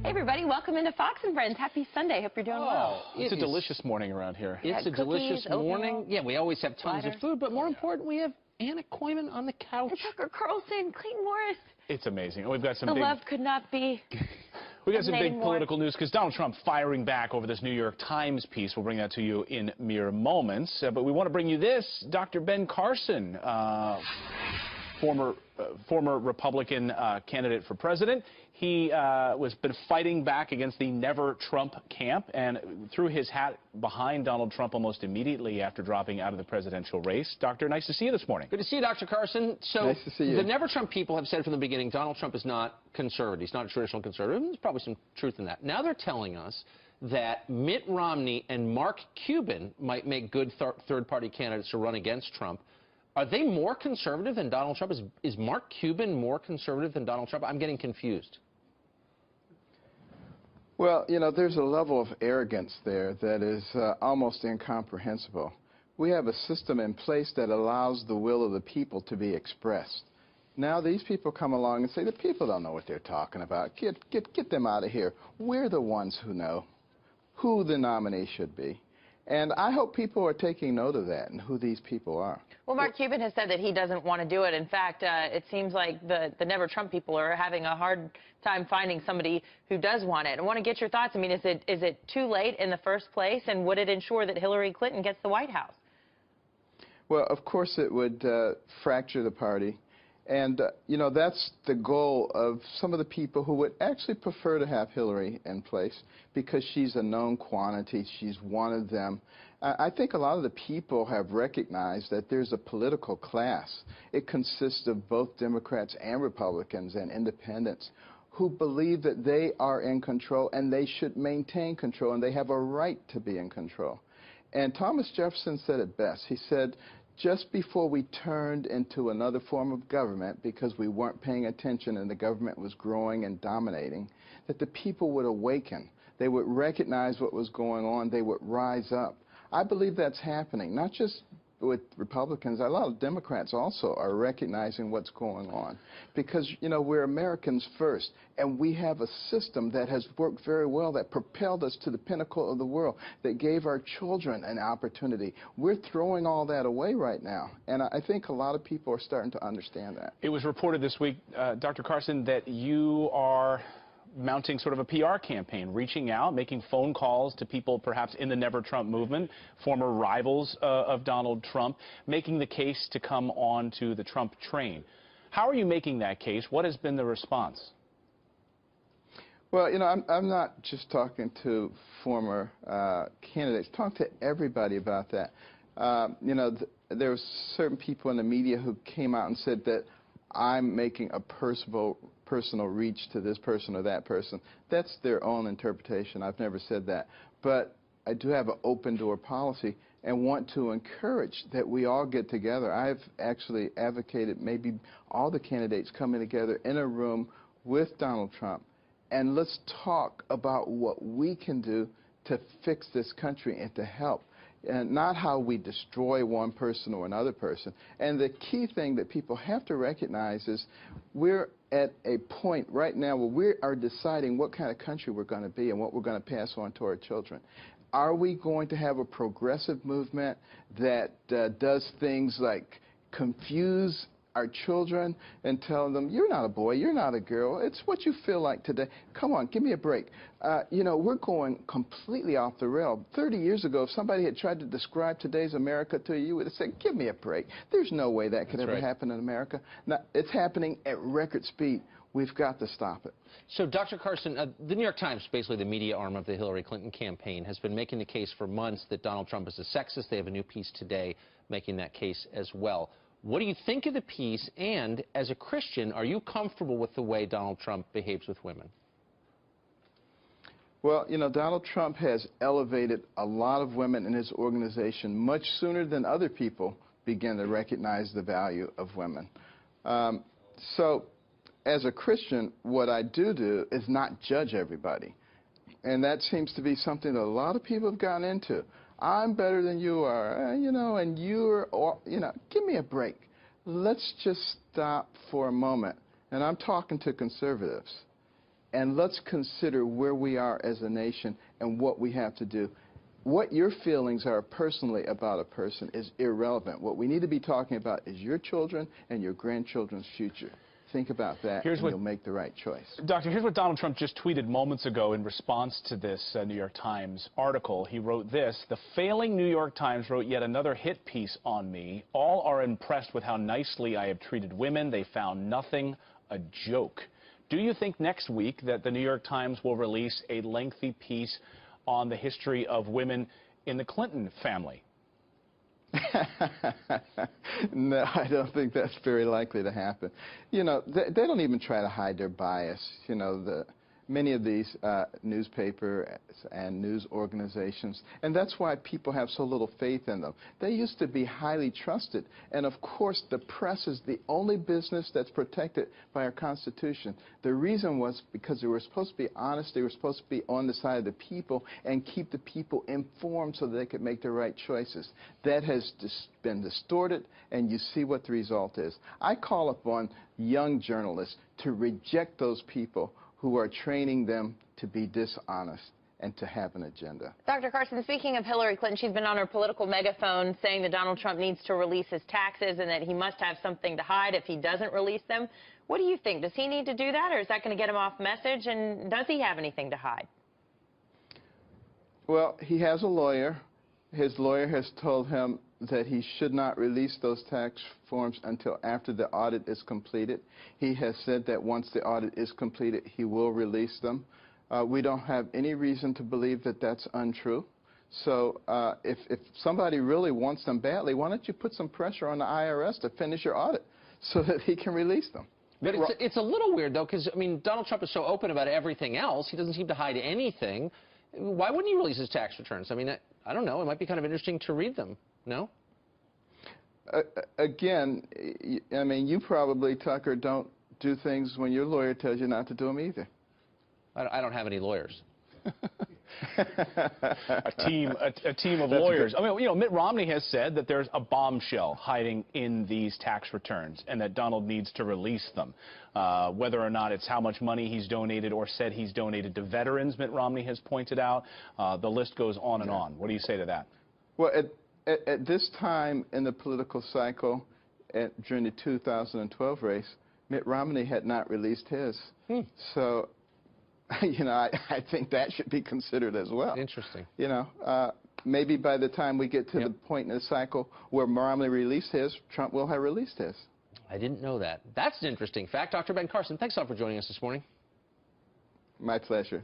Hey everybody, welcome into Fox and Friends. Happy Sunday. Hope you're doing well. It's a delicious morning around here. It's a delicious morning. Yeah, we always have tons of food, but more important, we have Anna Koyman on the couch. And Tucker Carlson, Clayton Morris. It's amazing. We've got some the big... love could not be... We got some big political news because Donald Trump firing back over this New York Times piece. We'll bring that to you in mere moments. But we want to bring you this. Dr. Ben Carson, former Republican candidate for president. He was been fighting back against the Never Trump camp and threw his hat behind Donald Trump almost immediately after dropping out of the presidential race. Doctor, nice to see you this morning. Good to see you, Dr. Carson. So nice to see you. The Never Trump people have said from the beginning Donald Trump is not conservative. He's not a traditional conservative. There's probably some truth in that. Now they're telling us that Mitt Romney and Mark Cuban might make good third-party candidates to run against Trump. Are they more conservative than Donald Trump? Is Mark Cuban more conservative than Donald Trump? I'm getting confused. Well, you know, there's a level of arrogance there that is almost incomprehensible. We have a system in place that allows the will of the people to be expressed. Now these people come along and say, the people don't know what they're talking about. Get them out of here. We're the ones who know who the nominee should be. And I hope people are taking note of that and who these people are. Well, Mark Cuban has said that he doesn't want to do it. In fact, it seems like the Never Trump people are having a hard time finding somebody who does want it. I want to get your thoughts. I mean, is it too late in the first place, and would it ensure that Hillary Clinton gets the White House? Well, of course it would fracture the party. And, you know, that's the goal of some of the people who would actually prefer to have Hillary in place because she's a known quantity. She's one of them. I think a lot of the people have recognized that there's a political class. It consists of both Democrats and Republicans and independents who believe that they are in control and they should maintain control and they have a right to be in control. And Thomas Jefferson said it best. He said, just before we turned into another form of government because we weren't paying attention and the government was growing and dominating, that the people would awaken. They would recognize what was going on. They would rise up. I believe that's happening, not just with Republicans. A lot of Democrats also are recognizing what's going on because, you know, we're Americans first, and we have a system that has worked very well, that propelled us to the pinnacle of the world, that gave our children an opportunity. We're throwing all that away right now, and I think a lot of people are starting to understand that. It was reported this week, Dr. Carson, that you are mounting sort of a PR campaign, reaching out, making phone calls to people perhaps in the Never Trump movement, former rivals of Donald Trump, making the case to come on to the Trump train. How are you making that case? What has been the response? Well, you know, I'm not just talking to former candidates. Talk to everybody about that. You know, there were certain people in the media who came out and said that I'm making a personal reach to this person or that person. That's their own interpretation. I've never said that. But I do have an open door policy and want to encourage that we all get together. I've actually advocated maybe all the candidates coming together in a room with Donald Trump, and let's talk about what we can do to fix this country and to help. And not how we destroy one person or another person. And the key thing that people have to recognize is we're at a point right now where we are deciding what kind of country we're going to be and what we're going to pass on to our children. Are we going to have a progressive movement that does things like confuse our children and tell them, you're not a boy, you're not a girl, it's what you feel like today. Come on, give me a break. You know, we're going completely off the rail. 30 years ago, if somebody had tried to describe today's America to you, you would have said, give me a break. There's no way that could ever happen in America. Now, it's happening at record speed. We've got to stop it. So, Dr. Carson, the New York Times, basically the media arm of the Hillary Clinton campaign, has been making the case for months that Donald Trump is a sexist. They have a new piece today making that case as well. What do you think of the piece, and as a Christian, are you comfortable with the way Donald Trump behaves with women? Well, you know, Donald Trump has elevated a lot of women in his organization much sooner than other people begin to recognize the value of women. So, as a Christian, what I do is not judge everybody. And that seems to be something that a lot of people have gotten into. I'm better than you are, you know, and you're, you know, give me a break. Let's just stop for a moment. And I'm talking to conservatives. and let's consider where we are as a nation and what we have to do. What your feelings are personally about a person is irrelevant. What we need to be talking about is your children and your grandchildren's future. Think about that, and you'll make the right choice. Doctor, here's what Donald Trump just tweeted moments ago in response to this New York Times article. He wrote this: "The failing New York Times wrote yet another hit piece on me. All are impressed with how nicely I have treated women. They found nothing a joke." Do you think next week that the New York Times will release a lengthy piece on the history of women in the Clinton family? No, I don't think that's very likely to happen. You know, they don't even try to hide their bias. You know, many of these newspapers and news organizations, and that's why people have so little faith in them. They used to be highly trusted, and of course the press is the only business that's protected by our Constitution. The reason was because they were supposed to be honest, they were supposed to be on the side of the people and keep the people informed so that they could make the right choices. That has been distorted, and you see what the result is. I call upon young journalists to reject those people who are training them to be dishonest and to have an agenda. Dr. Carson, speaking of Hillary Clinton, she's been on her political megaphone saying that Donald Trump needs to release his taxes and that he must have something to hide if he doesn't release them. What do you think? Does he need to do that, or is that going to get him off message? And does he have anything to hide? Well, he has a lawyer. His lawyer has told him that he should not release those tax forms until after the audit is completed. He has said that once the audit is completed, he will release them. We don't have any reason to believe that that's untrue. So if somebody really wants them badly, why don't you put some pressure on the IRS to finish your audit so that he can release them? But it's a little weird, though, because, I mean, Donald Trump is so open about everything else. He doesn't seem to hide anything. Why wouldn't he release his tax returns? I mean, I don't know. It might be kind of interesting to read them. No? Again, I mean, you probably, Tucker, don't do things when your lawyer tells you not to do them either. I don't have any lawyers. a team of lawyers. I mean, you know, Mitt Romney has said that there's a bombshell hiding in these tax returns and that Donald needs to release them. Whether or not it's how much money he's donated or said he's donated to veterans, Mitt Romney has pointed out. The list goes on and on. What do you say to that? Well, at this time in the political cycle, during the 2012 race, Mitt Romney had not released his. So, you know, I think that should be considered as well. Interesting. You know, maybe by the time we get to the point in the cycle where Romney released his, Trump will have released his. I didn't know that. That's an interesting fact. Dr. Ben Carson, thanks a lot for joining us this morning. My pleasure.